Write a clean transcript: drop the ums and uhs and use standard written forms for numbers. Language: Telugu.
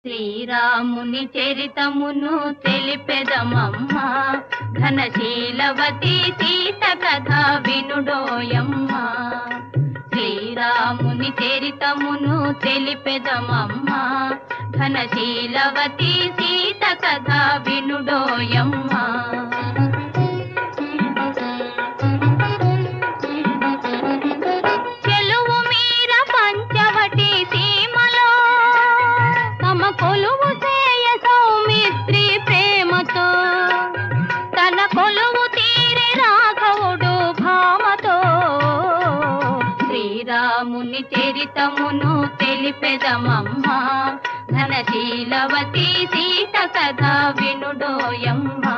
శ్రీరాముని చరితమును తెలిపెదమమ్మా, ఘనశీలవతి సీత కథ వినుడోయమ్మా. శ్రీరాముని చరితమును తెలిపెదమమ్మా, ఘనశీలవతి సీత కథ వినుడోయమ్మా. చెలువు మీర పంచవటి సీమలో తమ కొలువు చేయ సౌమిత్రి ప్రేమతో, తన కొలువు తీరి రాఘవుడు భామతో. శ్రీరాముని చరితమును తెలిపెదమమ్మా, ఘనశీలవతి సీత కథ వినుడోయమ్మా.